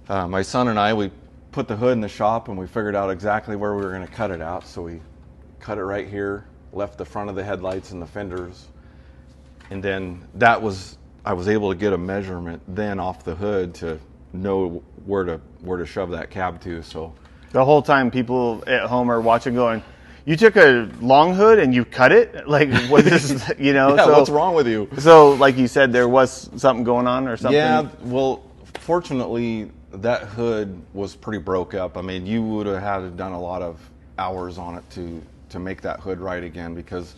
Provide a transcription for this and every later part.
My son and I, we put the hood in the shop and we figured out exactly where we were going to cut it out. So we cut it right here, left the front of the headlights and the fenders. And then I was able to get a measurement then off the hood to know where to shove that cab to. So the whole time people at home are watching going, you took a long hood and you cut it? Like, what is, you know? yeah, so, what's wrong with you? So, like you said, there was something going on or something? Yeah, well, fortunately, that hood was pretty broke up. I mean, you would have had to done a lot of hours on it to make that hood right again, because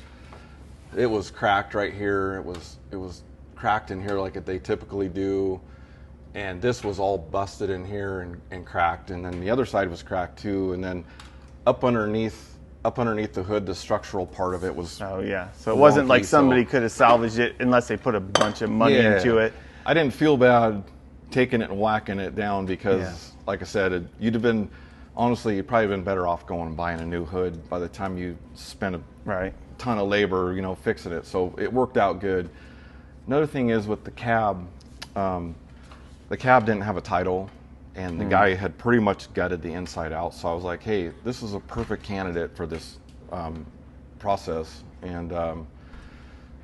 it was cracked right here. It was cracked in here like they typically do. And this was all busted in here and cracked. And then the other side was cracked too. And then up underneath the hood, the structural part of it was. Oh yeah. So it wasn't wonky, like somebody could have salvaged it unless they put a bunch of money into it. I didn't feel bad taking it and whacking it down because, like I said, you'd probably been better off going and buying a new hood by the time you spent a ton of labor, fixing it. So it worked out good. Another thing is with the cab didn't have a title, and the guy had pretty much gutted the inside out. So I was like, hey, this is a perfect candidate for this process. And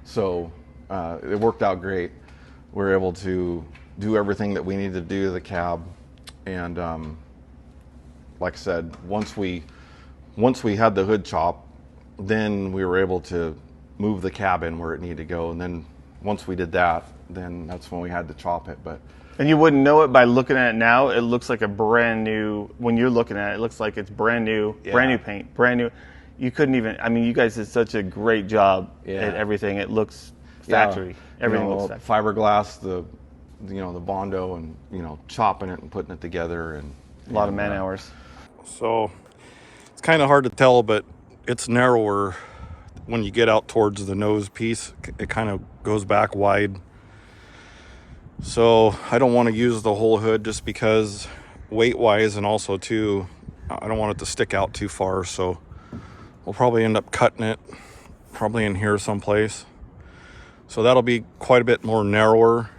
so it worked out great. We were able to do everything that we needed to do to the cab. And like I said, once we had the hood chopped, then we were able to move the cab in where it needed to go. And then once we did that, then that's when we had to chop it. And you wouldn't know it by looking at it now. It looks like a brand new, when you're looking at it, it looks like it's brand new, brand new paint, brand new. You couldn't even, I mean, you guys did such a great job at everything. It looks factory. Everything looks factory. Fiberglass, the Bondo, and, chopping it and putting it together. And a lot of man hours. So it's kind of hard to tell, but it's narrower when you get out towards the nose piece. It kind of goes back wide. So I don't want to use the whole hood just because weight-wise, and also too, I don't want it to stick out too far. So we'll probably end up cutting it probably in here someplace. So that'll be quite a bit more narrower.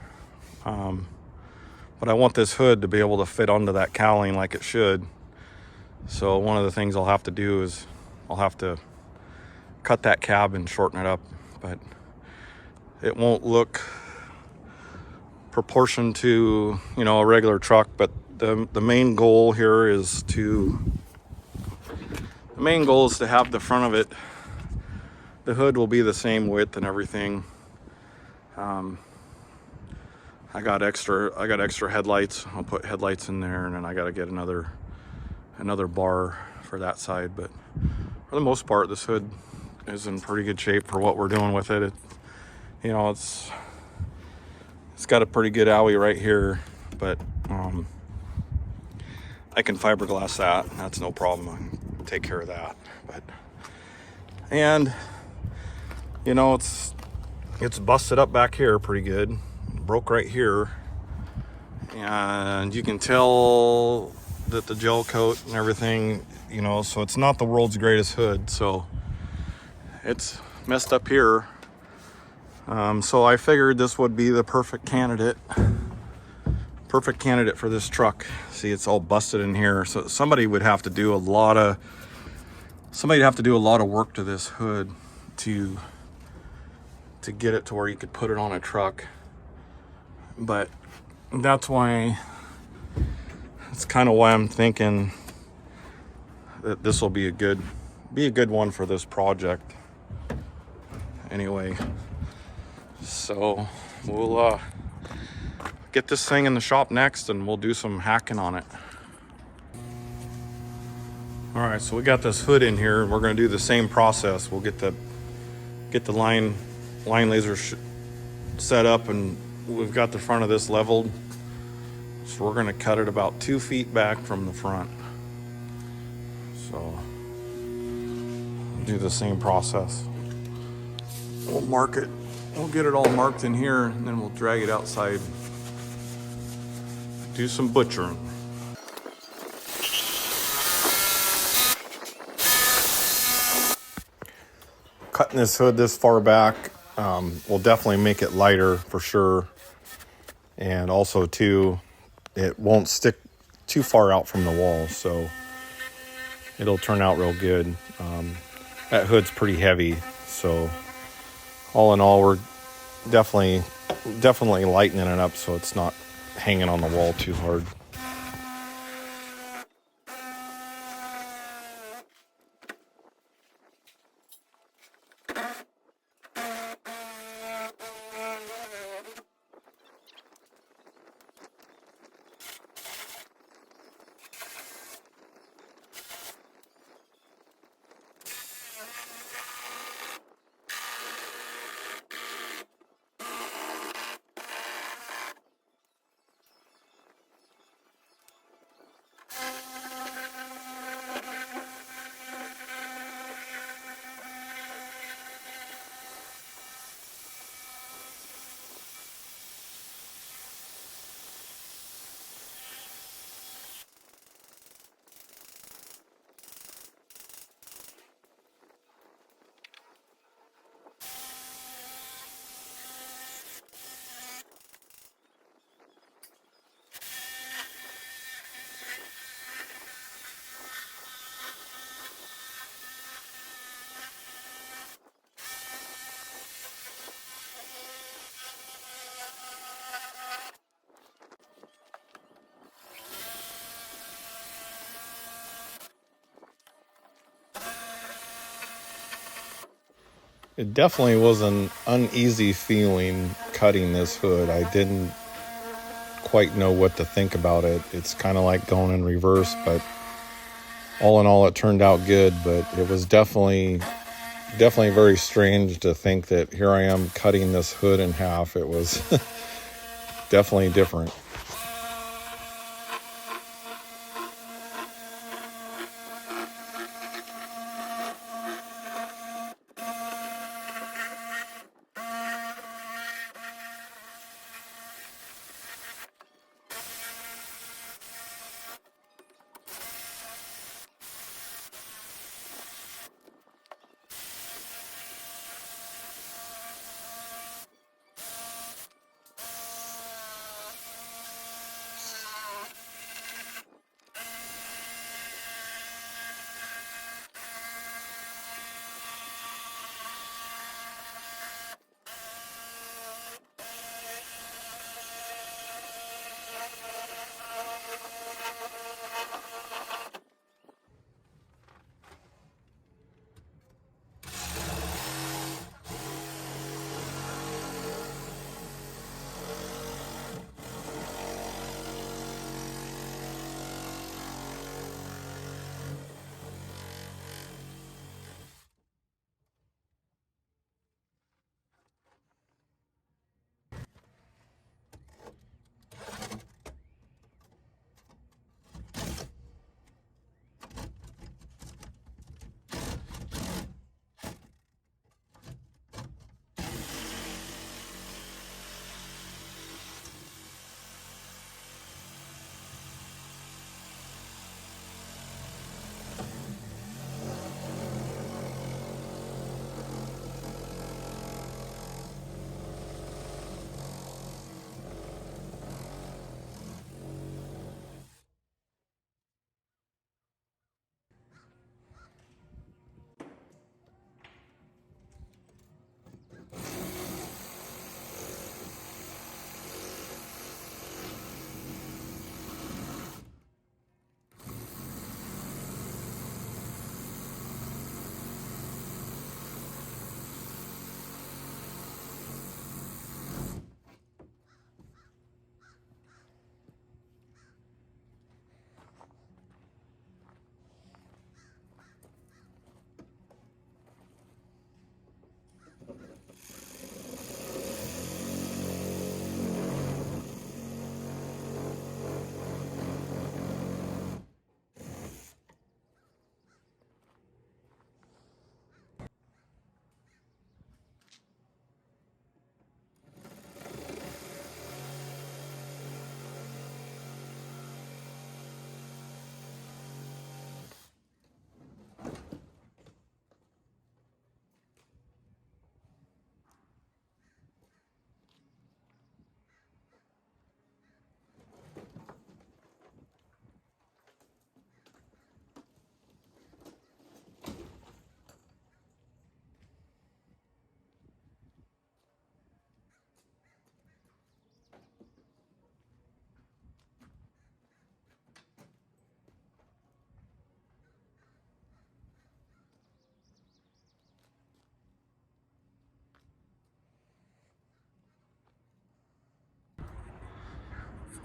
But I want this hood to be able to fit onto that cowling like it should. So one of the things I'll have to do is I'll have to cut that cab and shorten it up, but it won't look proportioned to, a regular truck. But the main goal here is to have the front of it, the hood will be the same width and everything. I got extra headlights. I'll put headlights in there, and then I got to get another bar for that side. But for the most part, this hood is in pretty good shape for what we're doing with it. It's got a pretty good alley right here, but I can fiberglass that. That's no problem. I can take care of that. It's busted up back here pretty good. Broke right here, and you can tell that the gel coat and everything, so it's not the world's greatest hood. So it's messed up here. So I figured this would be the perfect candidate for this truck. See, it's all busted in here. So somebody would have to do a lot of work to this hood to get it to where you could put it on a truck. But that's why, it's kind of why I'm thinking that this will be a good one for this project. Anyway, so we'll get this thing in the shop next, and we'll do some hacking on it. All right, so we got this hood in here. We're going to do the same process. We'll get the line laser set up, and we've got the front of this leveled. So we're going to cut it about 2 feet back from the front. So do the same process. We'll mark it. We'll get it all marked in here, and then we'll drag it outside. Do some butchering. Cutting this hood this far back will definitely make it lighter for sure. And also too, it won't stick too far out from the wall, so it'll turn out real good. That hood's pretty heavy, so all in all, we're definitely lightening it up so it's not hanging on the wall too hard. It definitely was an uneasy feeling cutting this hood. I didn't quite know what to think about it. It's kind of like going in reverse, but all in all, it turned out good. But it was definitely very strange to think that here I am cutting this hood in half. It was definitely different.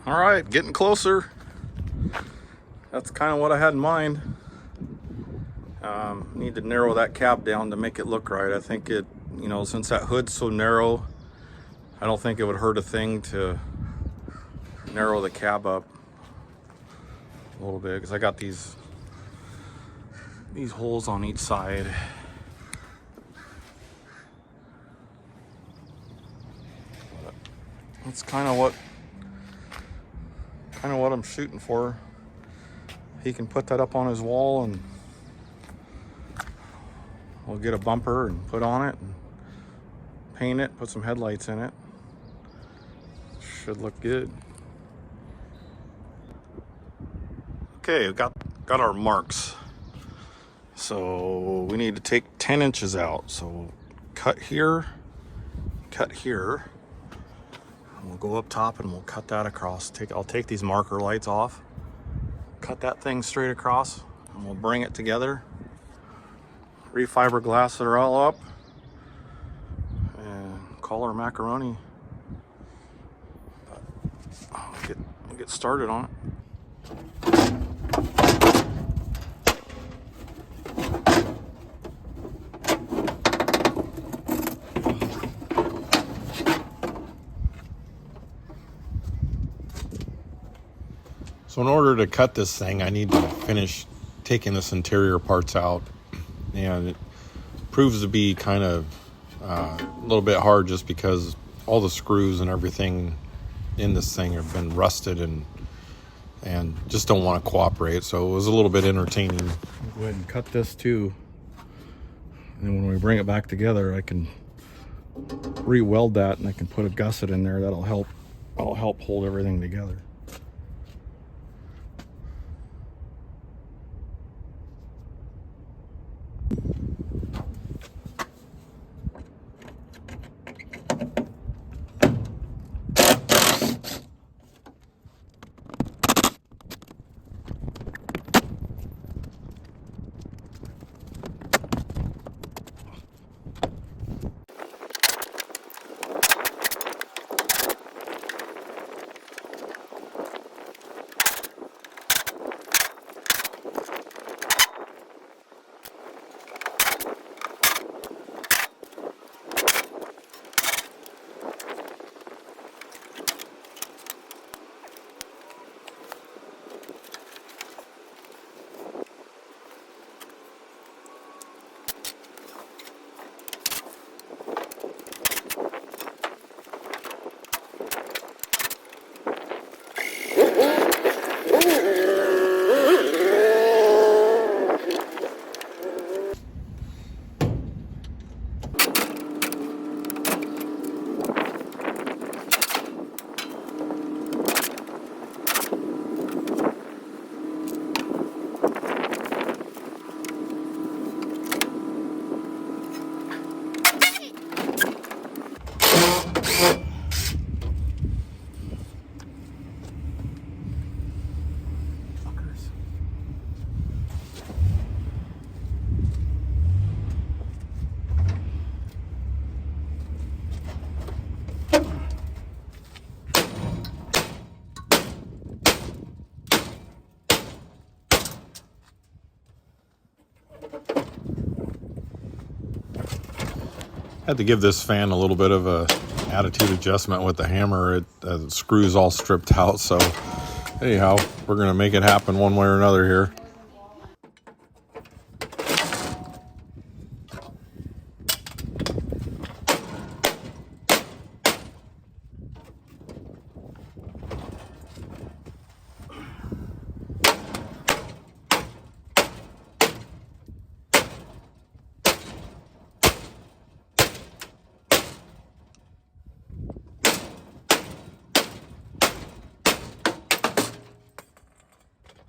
All right, getting closer. That's kind of what I had in mind. Need to narrow that cab down to make it look right. I think it, you know, since that hood's so narrow, I don't think it would hurt a thing to narrow the cab up a little bit, because I got these holes on each side. That's kind of what I'm shooting for. He can put that up on his wall, and we'll get a bumper and put on it and paint it, put some headlights in it. Should look good. Okay, we got our marks. So we need to take 10 inches out. So cut here, and we'll go up top and we'll cut that across. I'll take these marker lights off, cut that thing straight across, and we'll bring it together. Refiberglass it all up and call her macaroni. We'll get started on it. So in order to cut this thing, I need to finish taking this interior parts out, and it proves to be kind of a little bit hard just because all the screws and everything in this thing have been rusted and just don't want to cooperate. So it was a little bit entertaining. Go ahead and cut this too, and then when we bring it back together, I can re-weld that, and I can put a gusset in there that'll help hold everything together. Had to give this fan a little bit of a attitude adjustment with the hammer. The screws all stripped out, so anyhow, we're gonna make it happen one way or another here.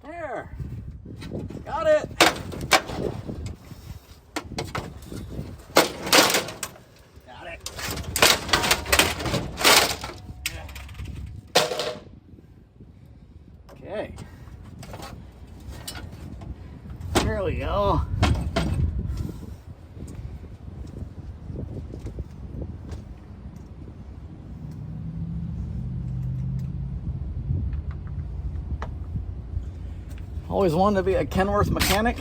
There. Got it. Got it. Okay. There we go. Always wanted to be a Kenworth mechanic.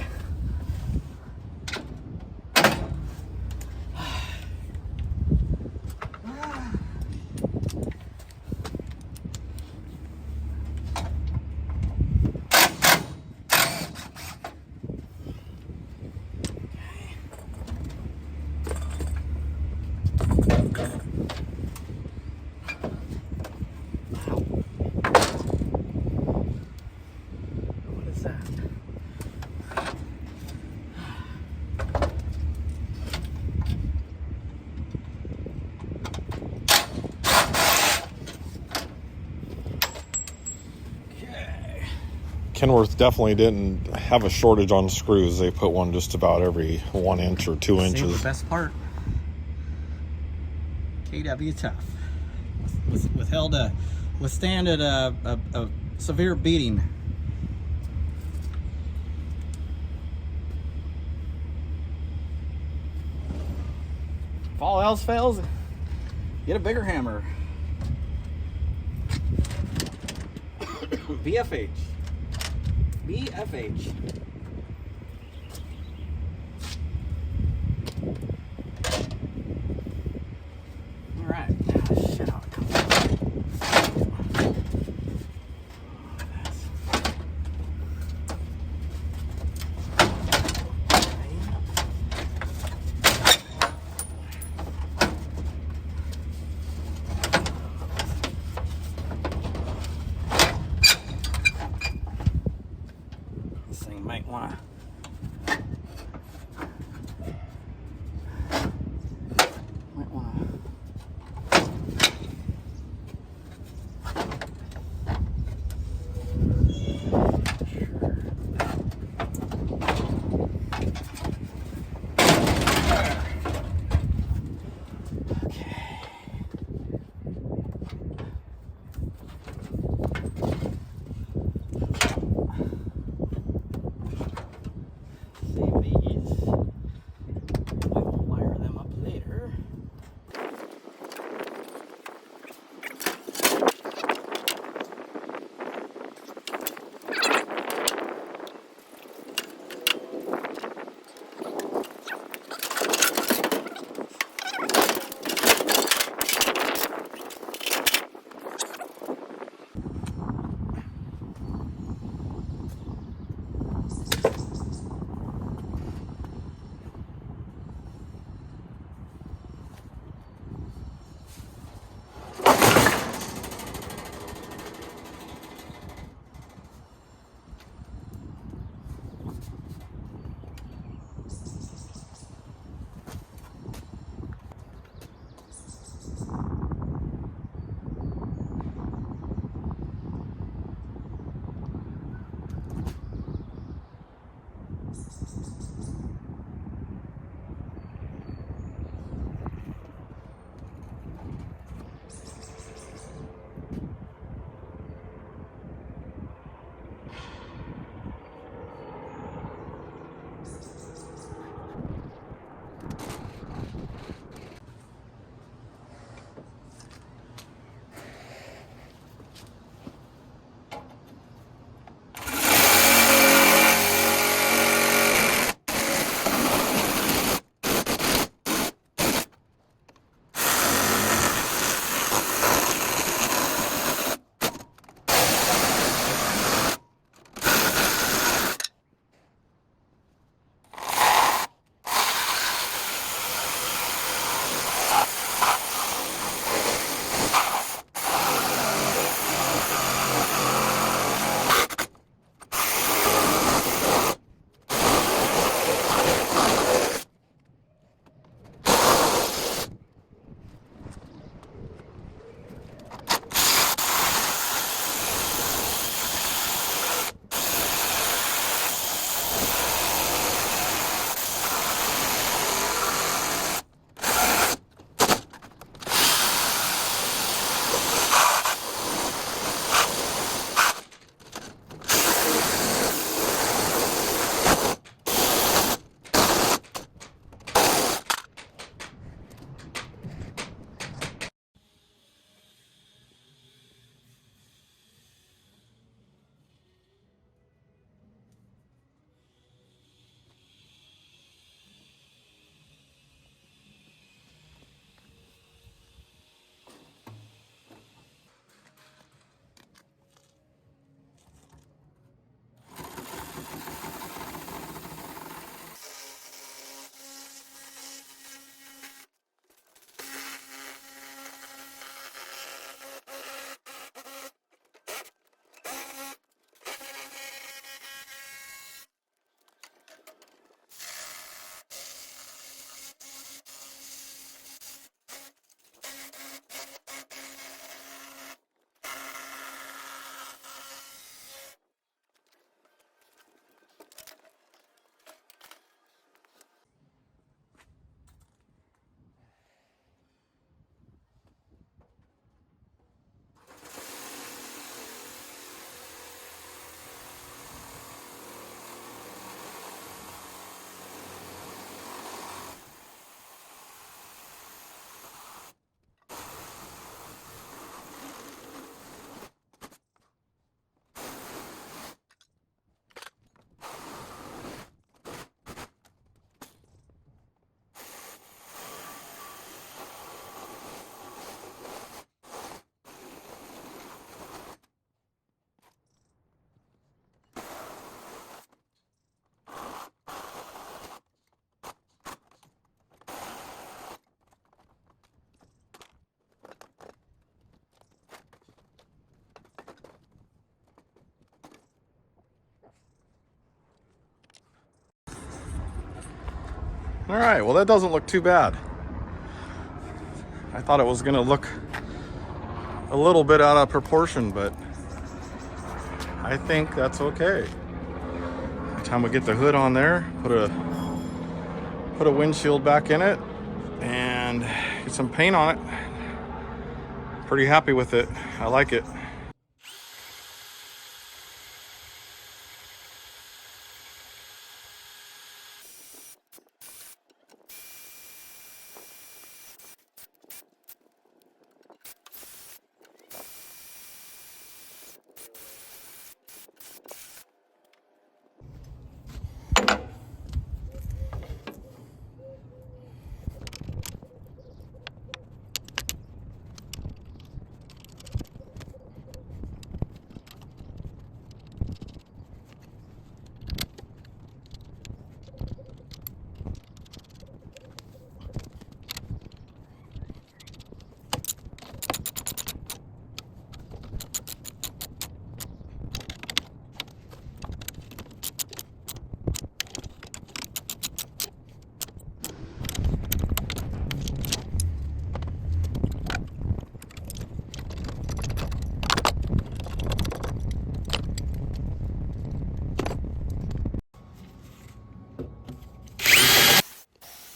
What is that? Okay. Kenworth definitely didn't have a shortage on screws. They put one just about every 1 inch or 2 Save inches. the best part. KW tough. Withheld a withstand at a severe beating. If all else fails, get a bigger hammer. BFH. BFH. All right. Shit out. This thing might All right, well that doesn't look too bad. I thought it was gonna look a little bit out of proportion, but I think that's okay. By the time we get the hood on there, put a windshield back in it, and get some paint on it. Pretty happy with it. I like it.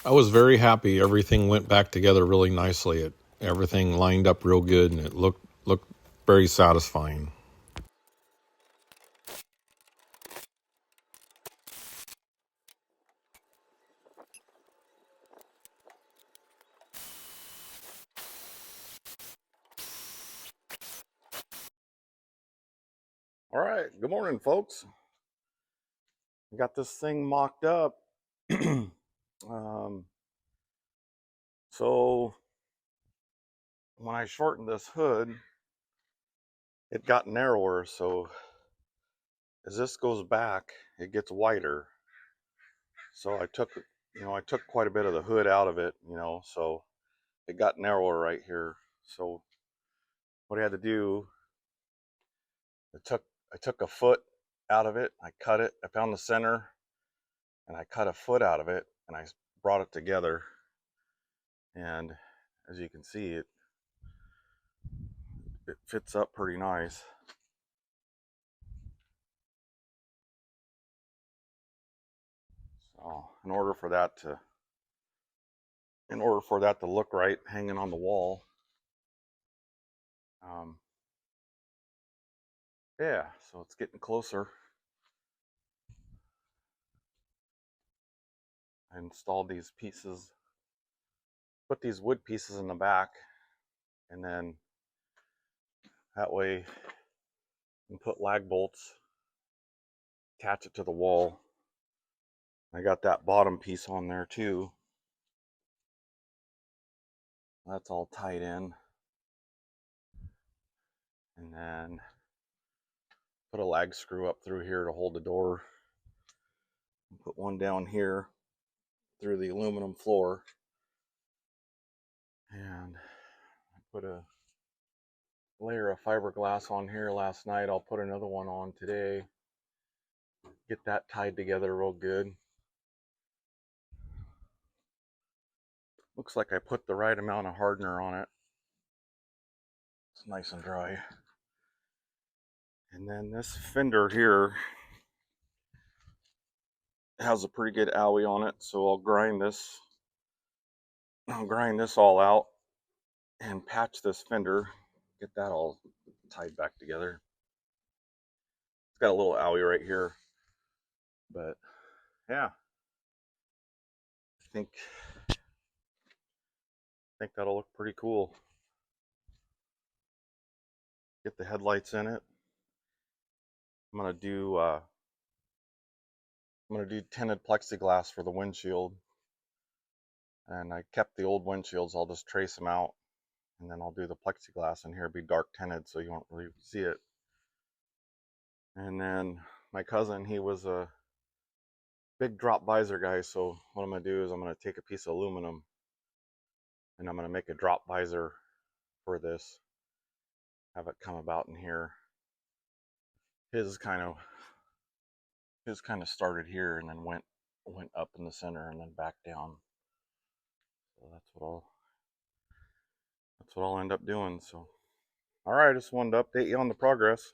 I was very happy. Everything went back together really nicely. Everything lined up real good, and it looked very satisfying. All right, good morning, folks. I got this thing mocked up. um, so when I shortened this hood, it got narrower. So as this goes back, it gets wider. So I took quite a bit of the hood out of it, so it got narrower right here. So what I had to do, I took a foot out of it, I cut it, I found the center, and I cut a foot out of it, and I brought it together. And as you can see, it fits up pretty nice. So in order for that to look right hanging on the wall, yeah, so it's getting closer. I installed these pieces, put these wood pieces in the back, and then that way you can put lag bolts, attach it to the wall. I got that bottom piece on there too. That's all tied in. And then put a lag screw up through here to hold the door. Put one down here through the aluminum floor. And I put a layer of fiberglass on here last night. I'll put another one on today. Get that tied together real good. Looks like I put the right amount of hardener on it. It's nice and dry. And then this fender here has a pretty good owie on it, so I'll grind this all out and patch this fender, get that all tied back together. It's got a little owie right here, but yeah, I think that'll look pretty cool. Get the headlights in it. I'm gonna do tinted plexiglass for the windshield, and I kept the old windshields. I'll just trace them out, and then I'll do the plexiglass in here, be dark tinted so you won't really see it. And then my cousin, he was a big drop visor guy, so what I'm gonna do is I'm gonna take a piece of aluminum and I'm gonna make a drop visor for this, have it come about in here. His kind of started here and then went went up in the center and then back down. So that's what I'll end up doing. So, all right, I just wanted to update you on the progress.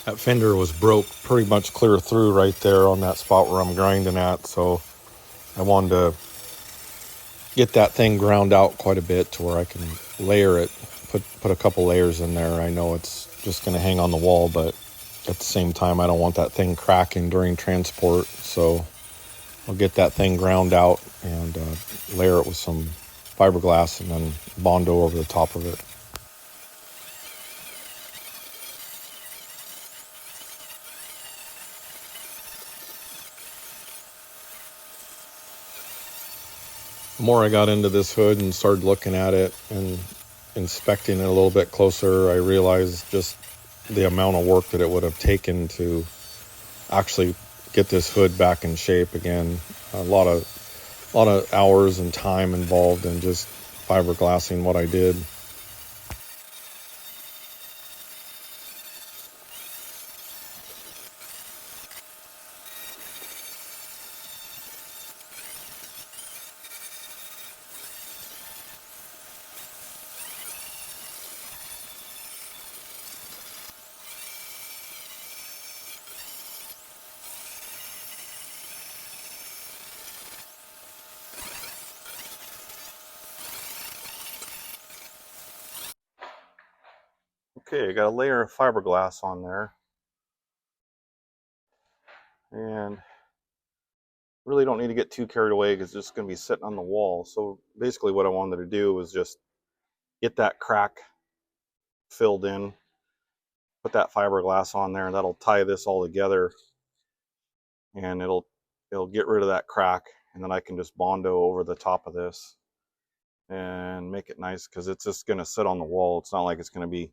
That fender was broke pretty much clear through right there on that spot where I'm grinding at, so I wanted to get that thing ground out quite a bit to where I can layer it, put a couple layers in there. I know it's just going to hang on the wall, but at the same time I don't want that thing cracking during transport, so I'll get that thing ground out and layer it with some fiberglass and then Bondo over the top of it. The more I got into this hood and started looking at it and inspecting it a little bit closer, I realized just the amount of work that it would have taken to actually get this hood back in shape again. A lot of hours and time involved in just fiberglassing what I did. Okay, I got a layer of fiberglass on there, and really don't need to get too carried away because it's just going to be sitting on the wall. So basically what I wanted to do was just get that crack filled in, put that fiberglass on there, and that'll tie this all together, and it'll get rid of that crack, and then I can just Bondo over the top of this and make it nice because it's just going to sit on the wall. It's not like it's going to be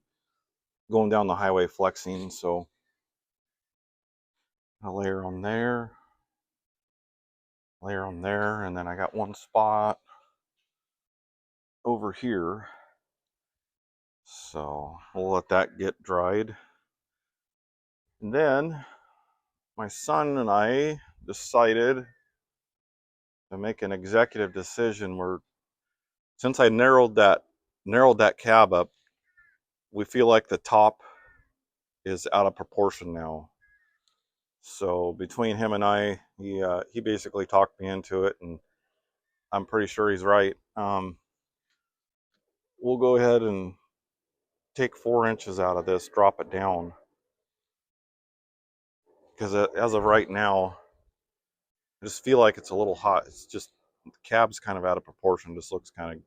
going down the highway flexing. So a layer on there, layer on there, and then I got one spot over here. So we'll let that get dried. And then my son and I decided to make an executive decision where, since I narrowed that cab up, we feel like the top is out of proportion now. So between him and I, he basically talked me into it, and I'm pretty sure he's right. We'll go ahead and take 4 inches out of this, drop it down, because as of right now, I just feel like it's a little hot. It's just the cab's kind of out of proportion. Just looks kind of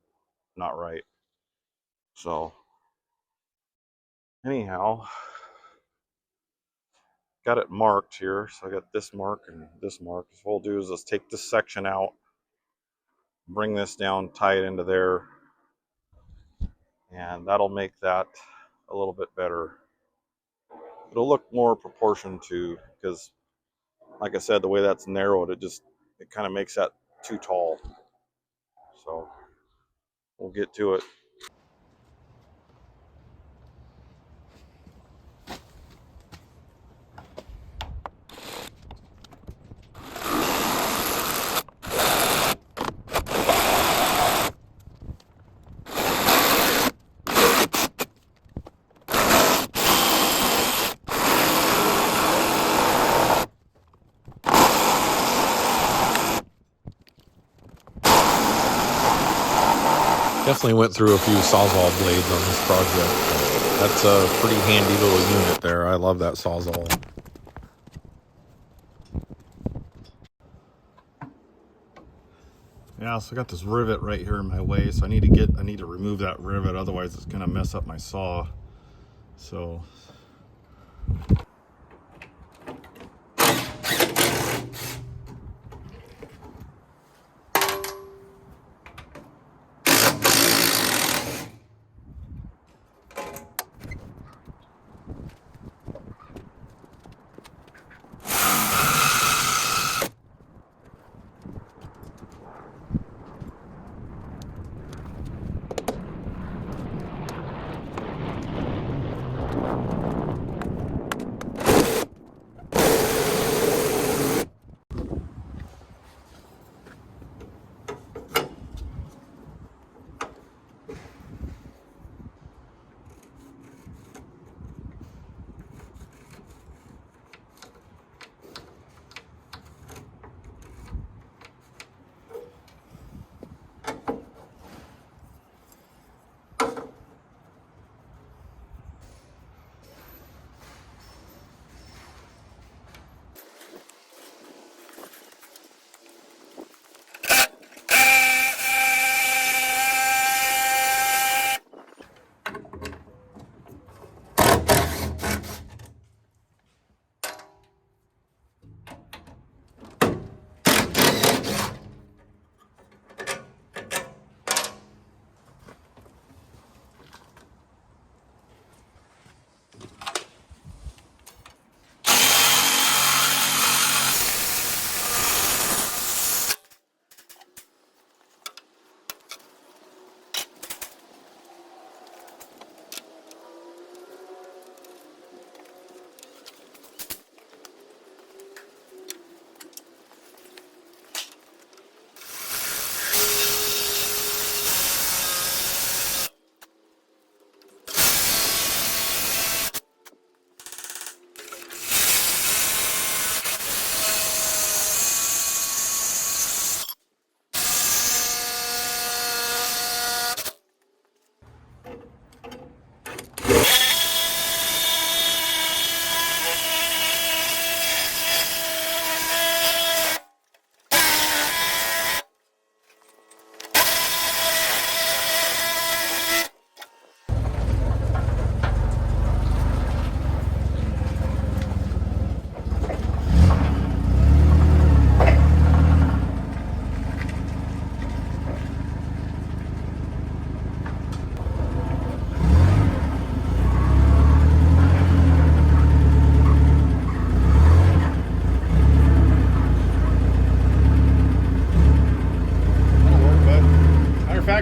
not right. So anyhow, got it marked here. So I got this mark and this mark. So what we'll do is let's take this section out, bring this down, tie it into there, and that'll make that a little bit better. It'll look more proportioned to, because like I said, the way that's narrowed, it kind of makes that too tall. So we'll get to it. Definitely went through a few Sawzall blades on this project. That's a pretty handy little unit there. I love that Sawzall. Yeah, so I got this rivet right here in my way, so I need to remove that rivet, otherwise it's gonna mess up my saw. So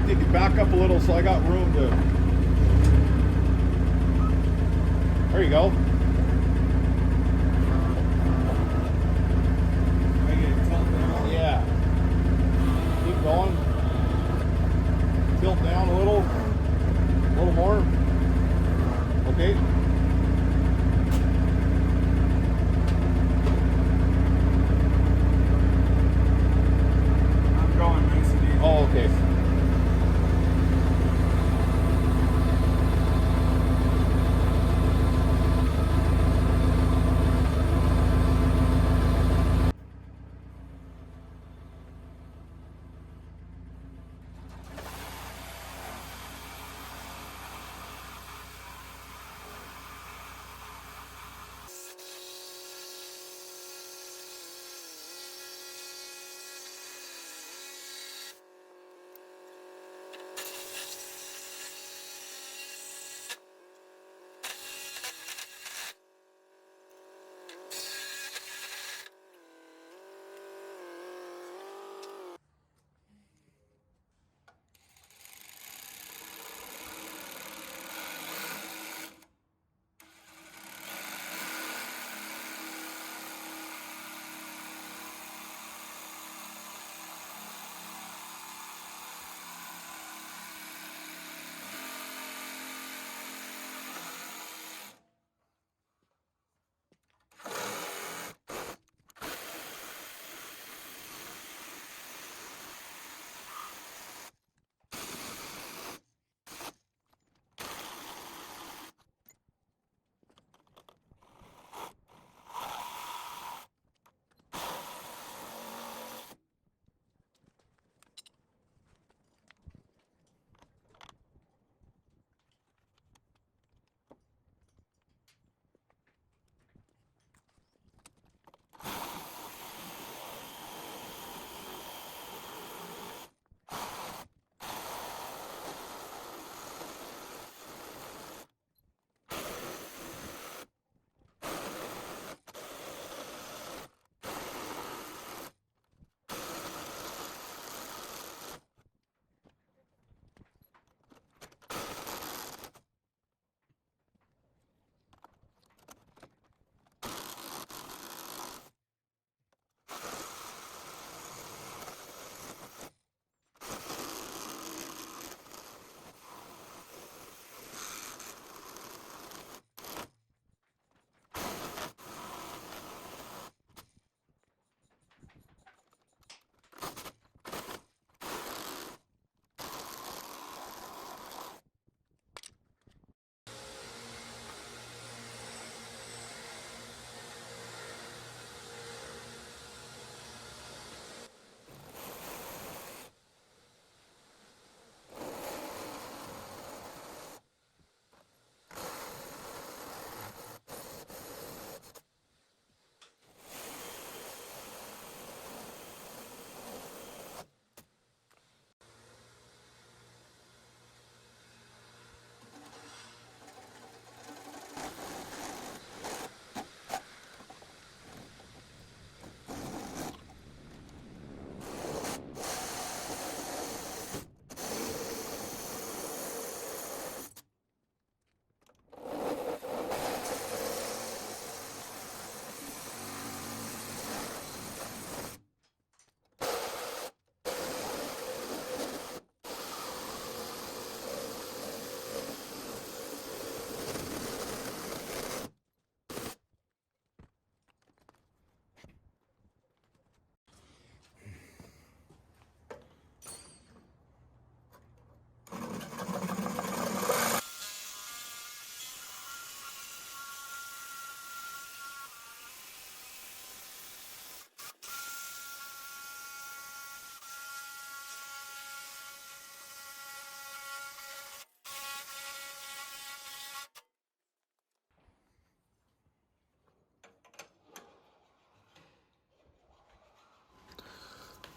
might need to back up a little so I got room to. There you go. Yeah. Keep going. Tilt down a little more. Okay. I'm going nice and easy. Oh, okay.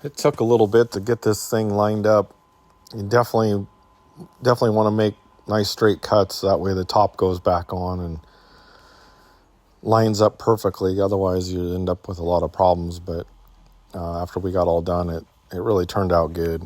It took a little bit to get this thing lined up. You definitely want to make nice straight cuts. That way the top goes back on and lines up perfectly. Otherwise you end up with a lot of problems. But after we got all done, it really turned out good.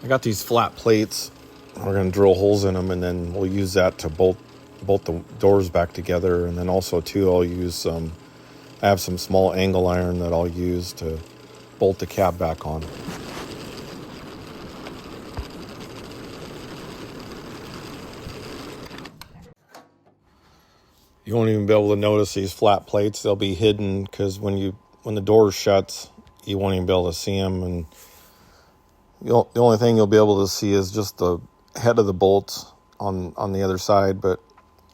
got these flat plates. We're going to drill holes in them, and then we'll use that to bolt the doors back together. And then also too, I have some small angle iron that I'll use to bolt the cab back on. You won't even be able to notice these flat plates. They'll be hidden because when the door shuts, you won't even be able to see them. And the only thing you'll be able to see is just the head of the bolts on the other side. But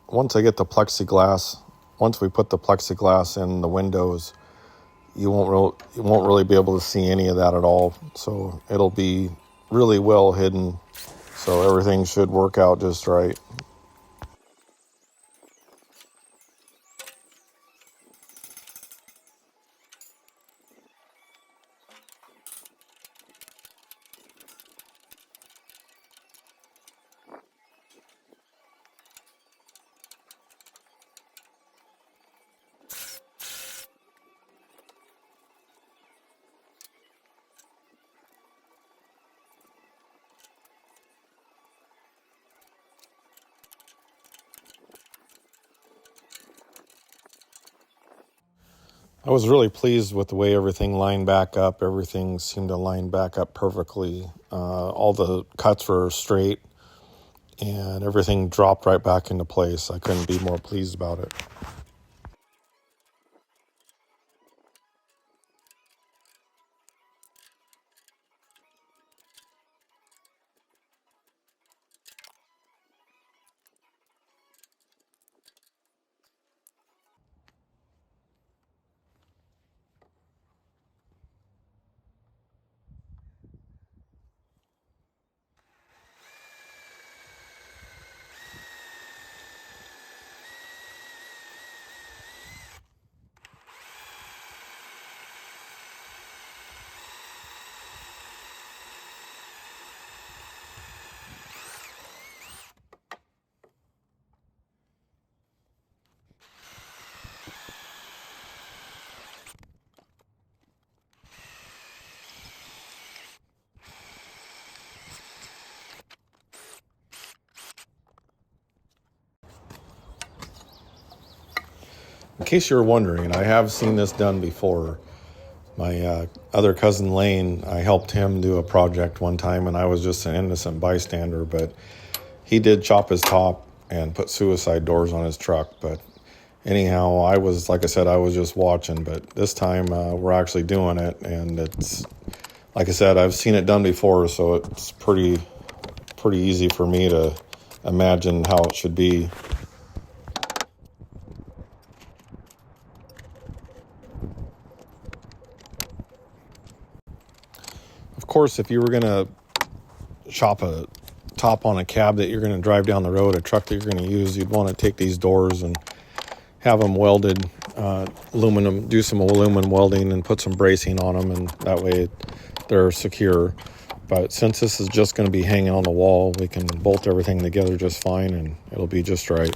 once we put the plexiglass in the windows, you won't really be able to see any of that at all. So it'll be really well hidden. So everything should work out just right. I was really pleased with the way everything lined back up. Everything seemed to line back up perfectly. All the cuts were straight, and everything dropped right back into place. I couldn't be more pleased about it. In case you're wondering, I have seen this done before. My other cousin Lane, I helped him do a project one time, and I was just an innocent bystander, but he did chop his top and put suicide doors on his truck. But anyhow, I was just watching, but this time we're actually doing it, and it's, like I said, I've seen it done before, so it's pretty easy for me to imagine how it should be. Of course, if you were going to chop a top on a cab that you're going to drive down the road, a truck that you're going to use, you'd want to take these doors and have them welded, do some aluminum welding and put some bracing on them, and that way they're secure. But since this is just going to be hanging on the wall, we can bolt everything together just fine, and it'll be just right.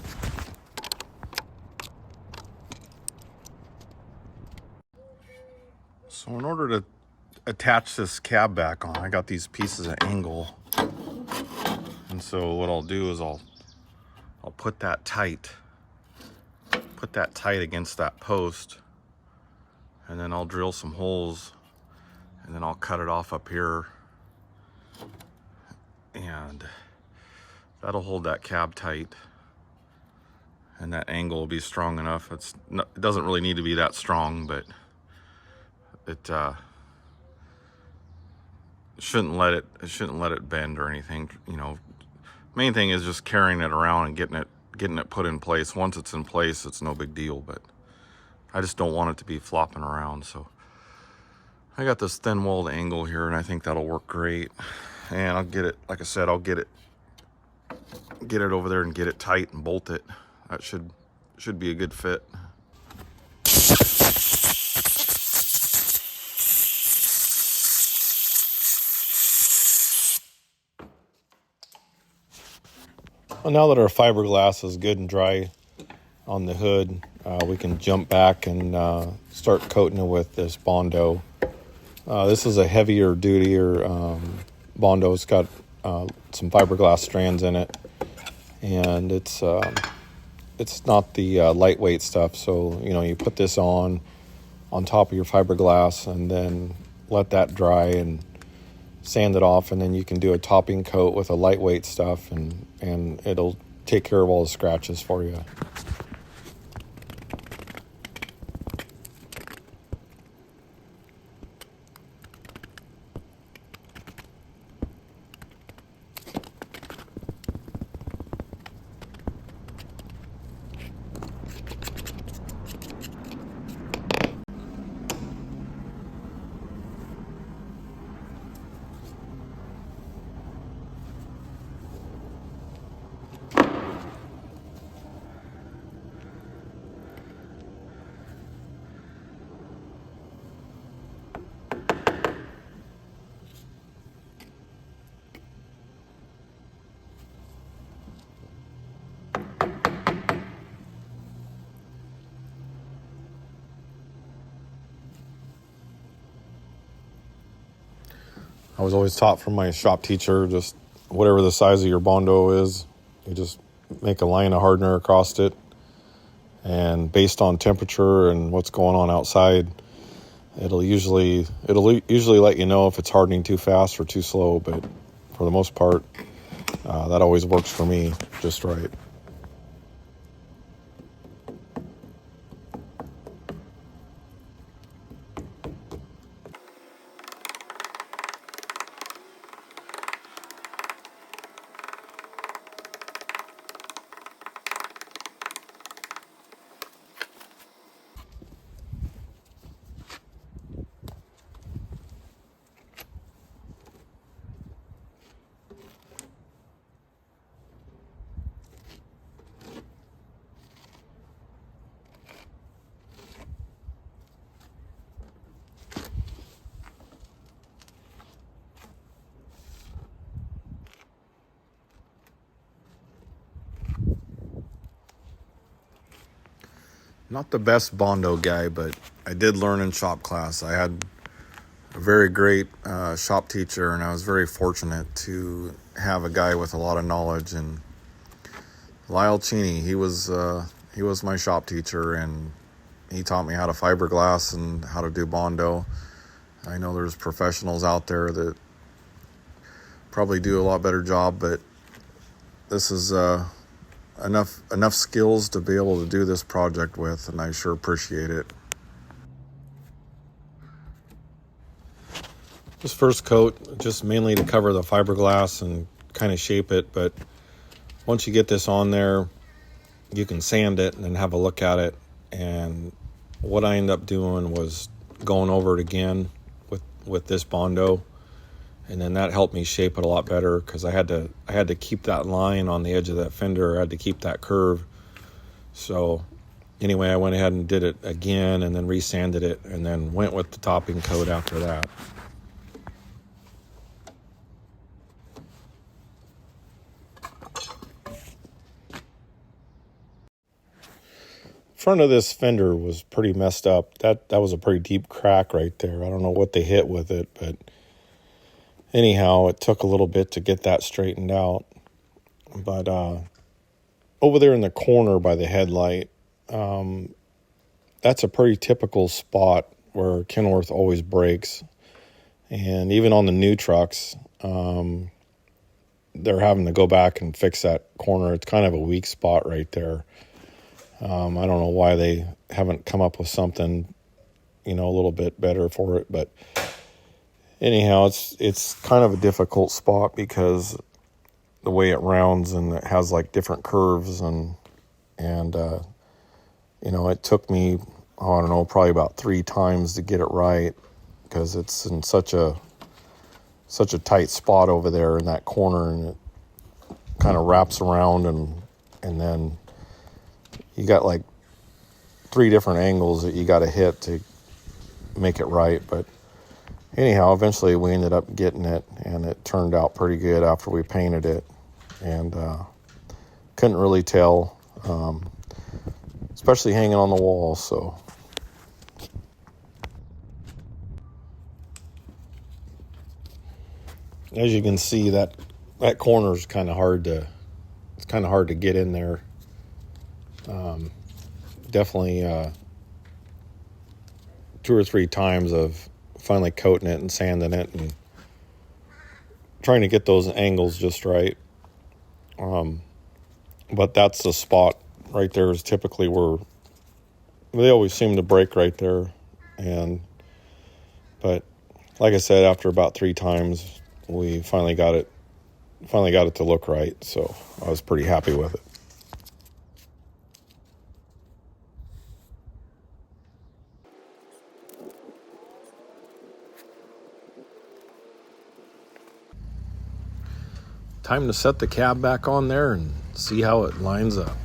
So in order to attach this cab back on, I got these pieces of angle, and so what I'll do is I'll put that tight against that post, and then I'll drill some holes, and then I'll cut it off up here, and that'll hold that cab tight, and that angle will be strong enough. It doesn't really need to be that strong, but it shouldn't let it bend or anything. Main thing is just carrying it around and getting it put in place. Once it's in place, it's no big deal, but I just don't want it to be flopping around. So I got this thin walled angle here, and I think that'll work great. And I'll get it, like I said, I'll get it over there and get it tight and bolt it. That should be a good fit. Well, now that our fiberglass is good and dry on the hood, we can jump back and start coating it with this Bondo. This is a heavier Bondo's got some fiberglass strands in it, and it's not the lightweight stuff. So you put this on top of your fiberglass, and then let that dry and sand it off, and then you can do a topping coat with a lightweight stuff, and it'll take care of all the scratches for you. I was always taught from my shop teacher, just whatever the size of your Bondo is, you just make a line of hardener across it. And based on temperature and what's going on outside, it'll usually let you know if it's hardening too fast or too slow. But for the most part, that always works for me just right. Not the best Bondo guy, but I did learn in shop class. I had a very great shop teacher, and I was very fortunate to have a guy with a lot of knowledge. And Lyle Cheney, he was my shop teacher, and he taught me how to fiberglass and how to do Bondo. I know there's professionals out there that probably do a lot better job, but this is enough skills to be able to do this project with, and I sure appreciate it. This first coat, just mainly to cover the fiberglass and kind of shape it, but once you get this on there, you can sand it and then have a look at it. And what I ended up doing was going over it again with this Bondo, and then that helped me shape it a lot better, because I had to keep that line on the edge of that fender. I had to keep that curve. So anyway, I went ahead and did it again, and then resanded it, and then went with the topping coat after that. Front of this fender was pretty messed up. That was a pretty deep crack right there. I don't know what they hit with it, but anyhow, it took a little bit to get that straightened out. But over there in the corner by the headlight, that's a pretty typical spot where Kenworth always breaks. And even on the new trucks, they're having to go back and fix that corner. It's kind of a weak spot right there. I don't know why they haven't come up with something, a little bit better for it, but anyhow, it's kind of a difficult spot because the way it rounds, and it has like different curves, and it took me, I don't know, probably about 3 times to get it right, because it's in such a tight spot over there in that corner, and it kind of wraps around, and then you got like 3 different angles that you got to hit to make it right. But anyhow, eventually we ended up getting it, and it turned out pretty good after we painted it, and couldn't really tell, especially hanging on the wall. So as you can see, that corner is kind of hard to get in there. Definitely 2 or 3 times of finally coating it and sanding it and trying to get those angles just right. But that's the spot right there is typically where they always seem to break right there. But like I said, after about 3 times, we finally got it to look right. So I was pretty happy with it. Time to set the cab back on there and see how it lines up.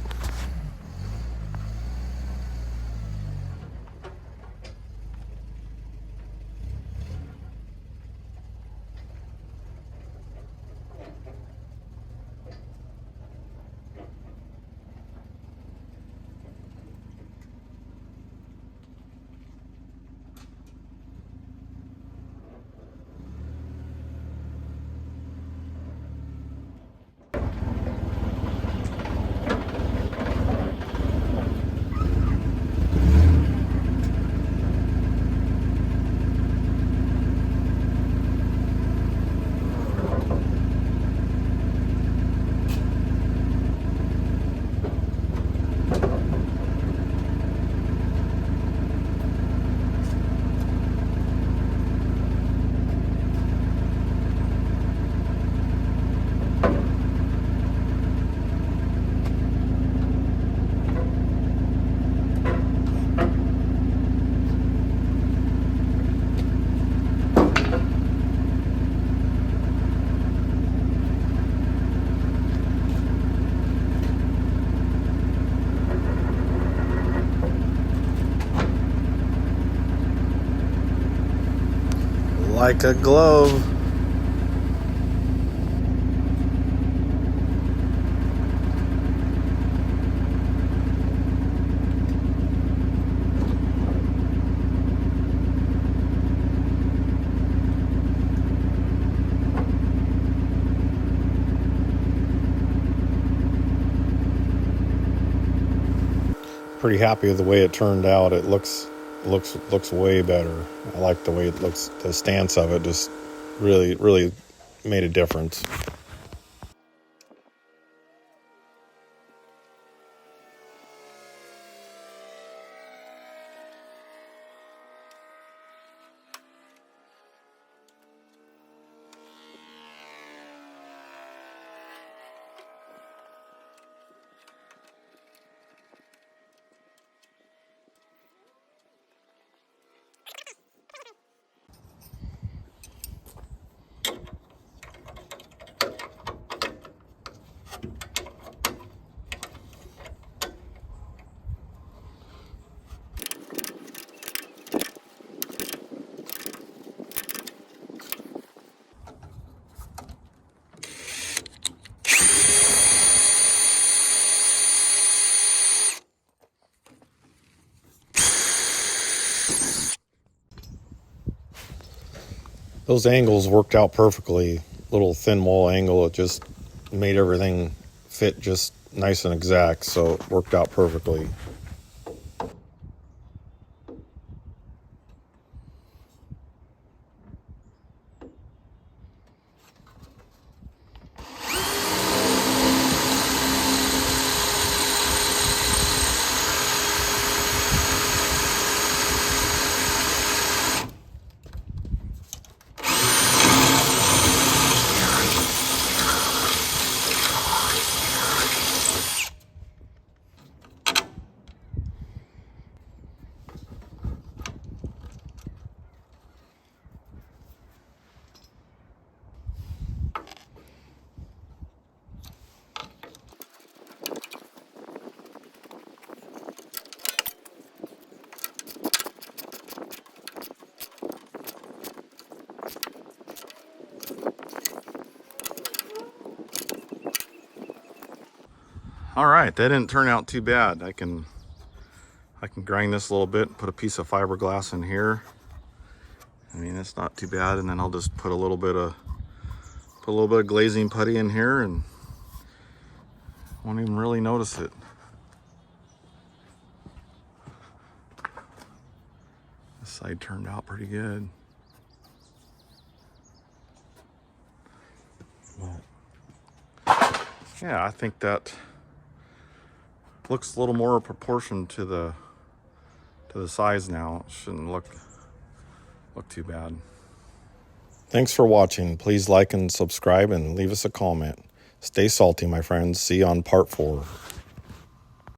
Like a glove. Pretty happy with the way it turned out. It looks way better. I like the way it looks. The stance of it just really made a difference. Those angles worked out perfectly. Little thin wall angle, it just made everything fit just nice and exact, so it worked out perfectly. All right, that didn't turn out too bad. I can grind this a little bit, put a piece of fiberglass in here. I mean, it's not too bad. And then I'll just put a little bit of Put a little bit of glazing putty in here and won't even really notice it. This side turned out pretty good. Yeah, I think that looks a little more proportioned to the size now. It shouldn't look too bad. Thanks for watching. Please like and subscribe and leave us a comment. Stay salty, my friends. See you on part 4.